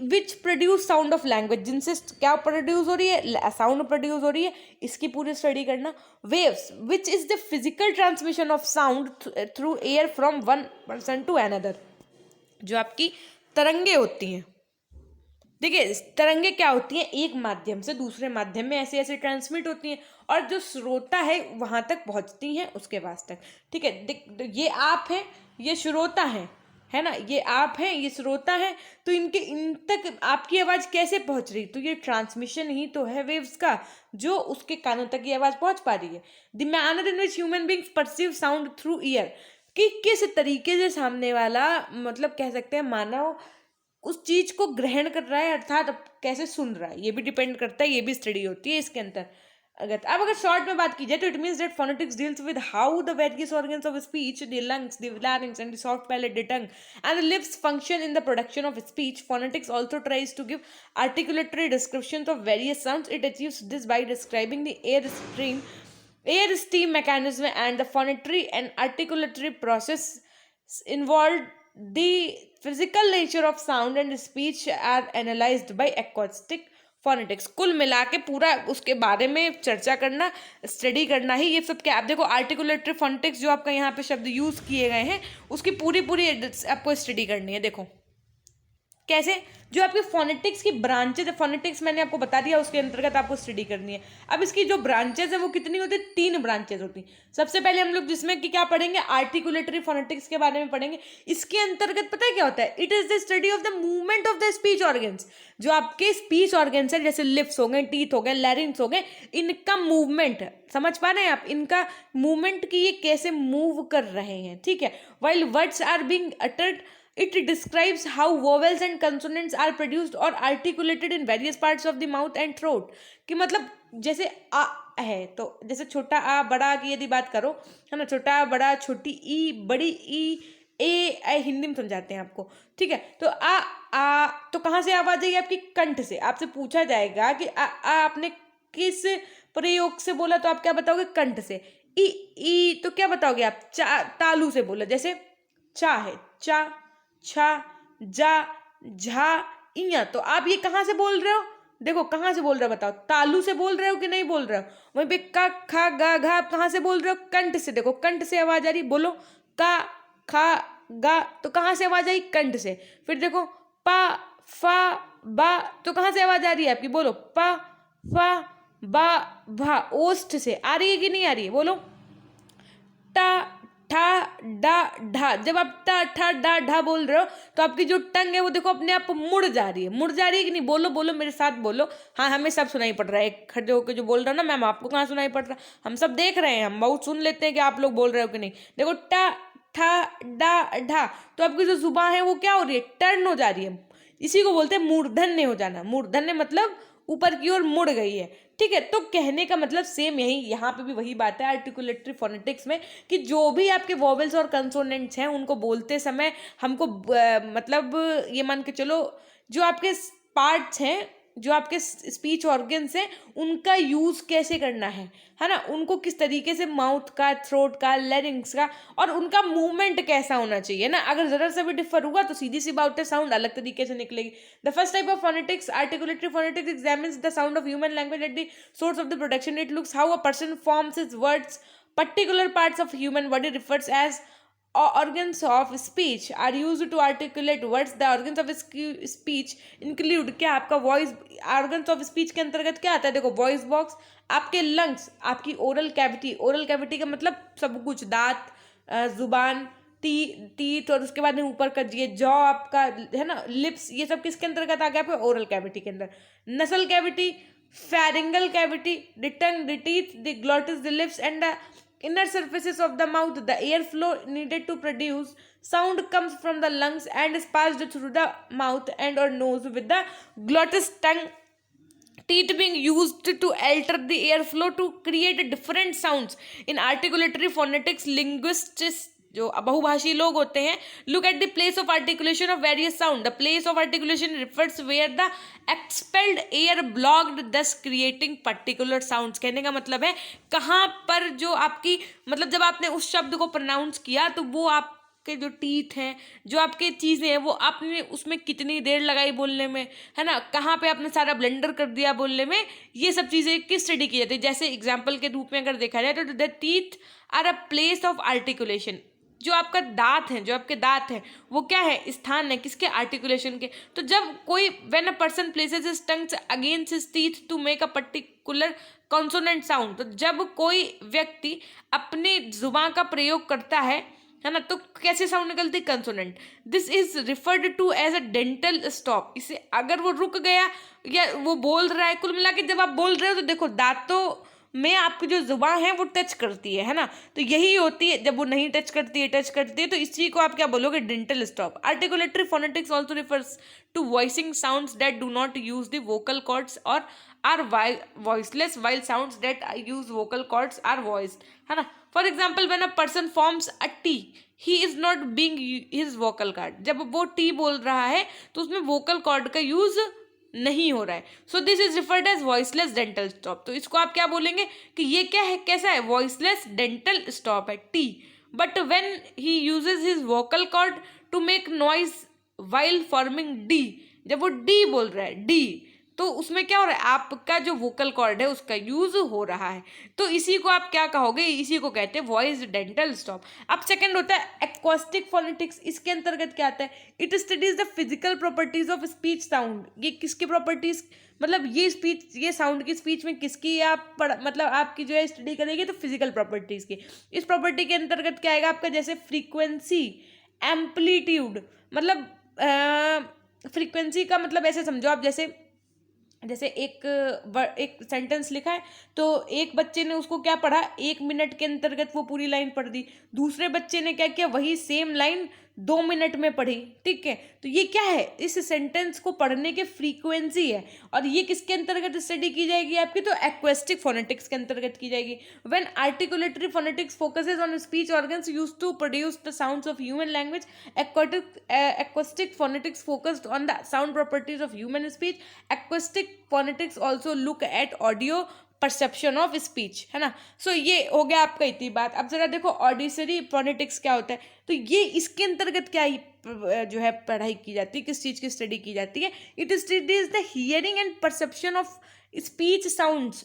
which produce sound of language, जिनसे क्या प्रोड्यूस हो रही है, साउंड प्रोड्यूस हो रही है, इसकी पूरी स्टडी करना। Waves which is the physical transmission of sound through air from one person to another, जो आपकी तरंगे होती हैं। देखिए तरंगे क्या होती हैं, एक माध्यम से दूसरे माध्यम में ऐसे ऐसे ट्रांसमिट होती हैं और जो श्रोता है वहां तक पहुंचती हैं, उसके पास तक। ठीक है, ये आप हैं, ये श्रोता है ना, ये आप हैं, ये श्रोता है, तो इनके इन तक आपकी आवाज़ कैसे पहुंच रही, तो ये ट्रांसमिशन ही तो है वेव्स का, जो उसके कानों तक ये आवाज़ पहुंच पा रही है। The manner in which human beings perceive sound through year, कि किस तरीके से सामने वाला, मतलब कह सकते हैं मानव, उस चीज को ग्रहण कर रहा है, अर्थात कैसे सुन रहा है, ये भी डिपेंड करता है, ये भी स्टडी होती है इसके अंदर। अगर शॉर्ट में बात की जाए तो it means that phonetics deals with how the various organs of speech, the lungs, the larynx and the soft palate, the tongue and the lips function in the production of speech. Phonetics also tries to give articulatory descriptions of various sounds. It achieves this by describing the air steam mechanism and the phonatory and articulatory process involved. The physical nature of sound and speech are analyzed by acoustic phonetics कुल मिला के पूरा उसके बारे में चर्चा करना, study करना ही ये सब क्या। आप देखो आर्टिकुलेटरी फोनेटिक्स जो आपका यहाँ पे शब्द यूज किए गए हैं उसकी पूरी पूरी आपको स्टडी करनी है। देखो कैसे, जो आपके फोनेटिक्स की ब्रांचेज है, फोनेटिक्स मैंने आपको बता दिया, उसके अंतर्गत आपको स्टडी करनी है। अब इसकी जो ब्रांचेज है वो कितनी होती है, 3 ब्रांचेज होती हैं। सबसे पहले हम लोग जिसमें कि क्या पढ़ेंगे, आर्टिकुलेटरी फोनेटिक्स के बारे में पढ़ेंगे। इसके अंतर्गत पता है क्या होता है, it is the study of the movement of the speech organs. जो आपके स्पीच ऑर्गन्स है जैसे लिप्स हो गए, टीथ हो गए, लैरिंग्स हो गए, इनका मूवमेंट समझ पा रहे हैं आप, इनका मूवमेंट की ये कैसे मूव कर रहे हैं, ठीक है। While words are being uttered, it describes how vowels and consonants are produced or articulated in various parts of the mouth and throat। कि मतलब जैसे आ है तो जैसे छोटा आ बड़ा की यदि बात करो, है ना, छोटा आ बड़ा, छोटी ई बड़ी ई, ए हिंदी में समझाते हैं आपको, ठीक है। तो आ तो कहाँ से आवाज आई, आपकी कंठ से। आपसे पूछा जाएगा कि आ आपने किस प्रयोग से बोला, तो आप क्या बताओगे, कंठ से। ई तो क्या बताओगे आप, तालू से बोला, जैसे चा है, चा, छा, जा, झा, इया। तो आप ये कहाँ से बोल रहे हो, देखो कहाँ से बोल रहे हो, बताओ, तालू से बोल रहे हो कि नहीं बोल रहे हो। वहीं पे का, खा, गा, घा आप कहाँ से बोल रहे हो, कंठ से। देखो कंठ से आवाज आ रही, बोलो का, खा, गा, तो कहाँ से आवाज आई, कंठ से। फिर देखो पा, फा, बा, तो कहाँ से आवाज आ रही है आपकी, बोलो पा, फा, बा, भा, ओष्ठ से आ रही है कि नहीं आ रही है, बोलो टा, ठा, डा, ढा। जब आप टा, ठा, डा, ढा बोल रहे हो तो आपकी जो टंग है वो देखो अपने आप मुड़ जा रही है, मुड़ जा रही है कि नहीं, बोलो बोलो मेरे साथ बोलो। हाँ हमें सब सुनाई पड़ रहा है, खड़े होकर जो बोल रहा हूँ ना मैम, आपको कहाँ सुनाई पड़ रहा है, हम सब देख रहे हैं, हम बहुत सुन लेते हैं कि आप लोग बोल रहे हो कि नहीं। देखो टा, ठा, डा, ढा, तो आपकी जो जुबान है वो क्या हो रही है, टर्न हो जा रही है। इसी को बोलते हैं मूर्धन्य हो जाना। मूर्धन्य मतलब ऊपर की ओर मुड़ गई है, ठीक है। तो कहने का मतलब सेम यही, यहाँ पे भी वही बात है आर्टिकुलेटरी फोनेटिक्स में, कि जो भी आपके वोवेल्स और कंसोनेंट्स हैं उनको बोलते समय हमको मतलब ये मान के चलो, जो आपके पार्ट्स हैं, जो आपके स्पीच ऑर्गन्स हैं, उनका यूज कैसे करना है ना, उनको किस तरीके से, माउथ का, थ्रोट का, लैरिंग्स का, और उनका मूवमेंट कैसा होना चाहिए ना। अगर जरा सा भी डिफर हुआ तो सीधी सी बात है, साउंड अलग तरीके से निकलेगी। The first type of phonetics, articulatory phonetics, examines the sound of human language at the source of the production. It looks how a person forms his words. Particular parts of human body refers as organs of speech are used to articulate words. The organs of speech include, क्या आपका voice, organs of speech के अंतर्गत क्या आता है, देखो voice box, आपके lungs, आपकी ओरल कैविटी। ओरल कैविटी का मतलब सब कुछ, दांत, जुबान, टीथ, और उसके बाद में ऊपर का ये जॉ आपका है ना, लिप्स, ये सब किसके अंतर्गत आ गया आपके, ओरल कैविटी के अंदर। नसल cavity, pharyngeal cavity, the tongue, the teeth, the glottis, the lips, and the inner surfaces of the mouth. The airflow needed to produce sound comes from the lungs and is passed through the mouth and or nose, with the glottis, tongue, teeth being used to alter the airflow to create different sounds. In articulatory phonetics, linguists जो बहुभाषी लोग होते हैं, look at the place of articulation of various sound. The place of articulation refers where the expelled air blocked, thus creating particular sounds. कहने का मतलब है कहाँ पर जो आपकी, मतलब जब आपने उस शब्द को प्रोनाउंस किया तो वो आपके जो टीथ हैं, जो आपके चीज़ें हैं, वो आपने उसमें कितनी देर लगाई बोलने में, है ना, कहाँ पे आपने सारा ब्लेंडर कर दिया बोलने में, ये सब चीज़ें किस स्टडी की जाती है। जैसे एग्जाम्पल के रूप में अगर देखा जाए तो the teeth are a place of articulation. जो आपका दांत है, जो आपके दांत है वो क्या है, स्थान है किसके, आर्टिकुलेशन के। तो जब कोई, when a person places his tongue against his teeth to make a particular consonant sound, तो जब कोई व्यक्ति अपनी जुबान का प्रयोग करता है ना, तो कैसे साउंड निकलती, consonant. This is referred to as a dental stop. इसे अगर वो रुक गया या वो बोल रहा है, कुल मिला के जब आप बोल रहे हो तो देखो दांतों में आपकी जो जुबान है वो टच करती है ना, तो यही होती है। जब वो नहीं टच करती है तो इसी को आप क्या बोलोगे, dental stop. Articulatory phonetics also refers to voicing sounds that do not use the vocal cords और are voiceless, while sounds that use vocal cords are voiced, है ना। For example when a person forms a T, he is not being his vocal cord. जब वो T बोल रहा है तो उसमें वोकल कॉर्ड का यूज नहीं हो रहा है। So this is referred as voiceless dental stop. तो इसको आप क्या बोलेंगे कि ये क्या है, कैसा है, वॉइसलेस डेंटल स्टॉप है, T. But when he uses his vocal cord to make noise while forming D, जब वो डी बोल रहा है, डी, तो उसमें क्या हो रहा है, आपका जो वोकल कॉर्ड है उसका यूज हो रहा है, तो इसी को आप क्या कहोगे, इसी को कहते हैं वॉइस डेंटल स्टॉप। अब सेकंड होता है एक्वास्टिक फोनेटिक्स। इसके अंतर्गत क्या आता है, it studies the physical properties of speech sound. ये किसकी प्रॉपर्टीज, मतलब ये स्पीच, ये साउंड की स्पीच में किसकी आप मतलब आपकी जो है स्टडी करेगी, तो फिजिकल प्रॉपर्टीज की। इस प्रॉपर्टी के अंतर्गत क्या आएगा आपका, जैसे फ्रीक्वेंसी, एम्पलीट्यूड, मतलब फ्रीक्वेंसी का मतलब ऐसे समझो आप, जैसे जैसे एक सेंटेंस लिखा है, तो एक बच्चे ने उसको क्या पढ़ा, 1 मिनट के अंतर्गत वो पूरी लाइन पढ़ दी, दूसरे बच्चे ने क्या किया, वही सेम लाइन 2 मिनट में पढ़ी। ठीक है, तो ये क्या है, इस सेंटेंस को पढ़ने के फ्रीक्वेंसी है, और ये किसके अंतर्गत स्टडी की जाएगी आपकी, तो एक्वेस्टिक फोनेटिक्स के अंतर्गत की जाएगी। When articulatory phonetics focuses on speech organs used to produce the sounds of human language, acoustic phonetics focused on the sound properties of human speech. Acoustic phonetics also look at audio perception of speech, है ना। सो ये हो गया आपका इतनी बात। अब जरा देखो ऑडिटरी फोनेटिक्स क्या होता है, तो ये इसके अंतर्गत क्या जो है पढ़ाई की जाती है, किस चीज़ की स्टडी की जाती है, it studies the hearing and perception of speech sounds.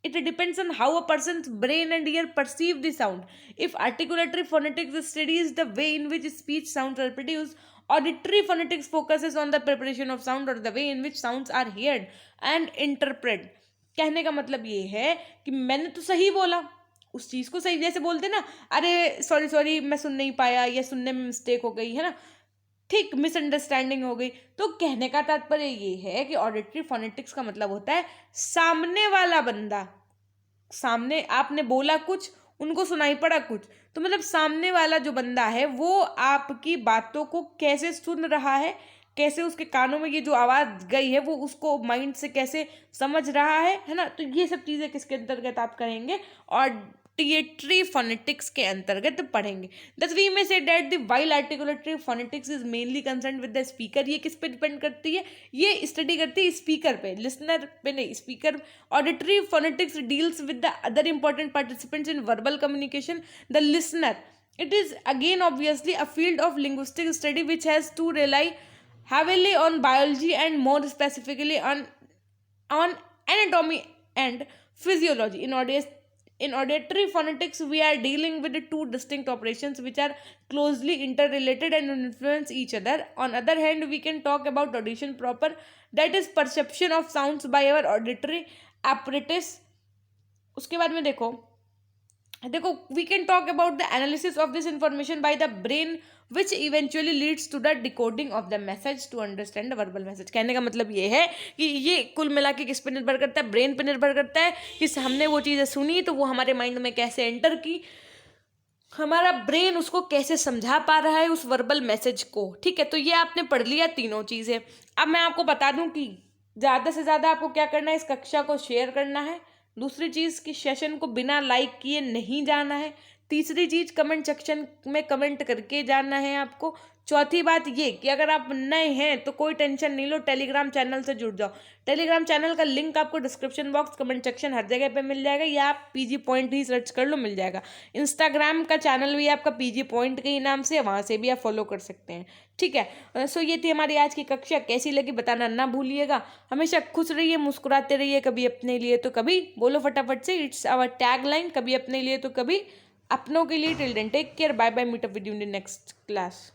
It depends on how a person's brain and ear perceive the sound. If articulatory phonetics studies the way in which speech sounds are produced, auditory phonetics focuses on the preparation of sound or the way in which sounds are heard and interpreted. कहने का मतलब ये है कि मैंने तो सही बोला, उस चीज़ को सही, जैसे बोलते ना, अरे सॉरी सॉरी मैं सुन नहीं पाया, या सुनने में मिस्टेक हो गई, है ना, ठीक, मिसअंडरस्टैंडिंग हो गई। तो कहने का तात्पर्य ये है कि ऑडिटरी फोनेटिक्स का मतलब होता है सामने वाला बंदा, सामने आपने बोला कुछ, उनको सुनाई पड़ा कुछ, तो मतलब सामने वाला जो बंदा है वो आपकी बातों को कैसे सुन रहा है, कैसे उसके कानों में ये जो आवाज़ गई है वो उसको माइंड से कैसे समझ रहा है ना। तो ये सब चीज़ें किसके अंतर्गत आप करेंगे, ऑडिटरी फोनेटिक्स के अंतर्गत पढ़ेंगे। दस we may say that the while articulatory phonetics is mainly concern with the speaker. ये किस पे डिपेंड करती है, ये स्टडी करती है स्पीकर पे, लिसनर पे नहीं, speaker. Auditory phonetics deals with the other important participants in verbal communication, the listener. It is again obviously a field of linguistic study which has to rely heavily on biology and more specifically on anatomy and physiology. In auditory phonetics, we are dealing with the two distinct operations which are closely interrelated and influence each other. On other hand, we can talk about audition proper, that is perception of sounds by our auditory apparatus. उसके बाद में देखो we can talk about the analysis of this information by the brain which eventually leads to the decoding of the message to understand the verbal message. कहने का मतलब ये है कि ये कुल मिला के किस पे निर्भर करता है, ब्रेन पे निर्भर करता है कि हमने वो चीज़ें सुनी तो वो हमारे माइंड में कैसे एंटर की, हमारा ब्रेन उसको कैसे समझा पा रहा है उस वर्बल मैसेज को। ठीक है, तो ये आपने पढ़ लिया तीनों चीज़ें। अब मैं आपको बता दूं कि ज़्यादा से ज़्यादा आपको क्या करना है, इस कक्षा को शेयर करना है। दूसरी चीज़ कि सेशन को बिना लाइक किए नहीं जाना है। तीसरी चीज़ कमेंट सेक्शन में कमेंट करके जाना है आपको। चौथी बात ये कि अगर आप नए हैं तो कोई टेंशन नहीं लो, टेलीग्राम चैनल से जुड़ जाओ। टेलीग्राम चैनल का लिंक आपको डिस्क्रिप्शन बॉक्स, कमेंट सेक्शन, हर जगह पे मिल जाएगा, या आप पीजी पॉइंट ही सर्च कर लो, मिल जाएगा। इंस्टाग्राम का चैनल भी आपका पीजी पॉइंट के ही नाम से, वहाँ से भी आप फॉलो कर सकते हैं। ठीक है, सो ये थी हमारी आज की कक्षा। कैसी लगी बताना ना भूलिएगा। हमेशा खुश रहिए, मुस्कुराते रहिए, कभी अपने लिए तो कभी, बोलो फटाफट से, इट्स आवर टैग लाइन, कभी अपने लिए तो कभी अपनों के लिए। Till then take care, bye bye, meet up with you in the next class.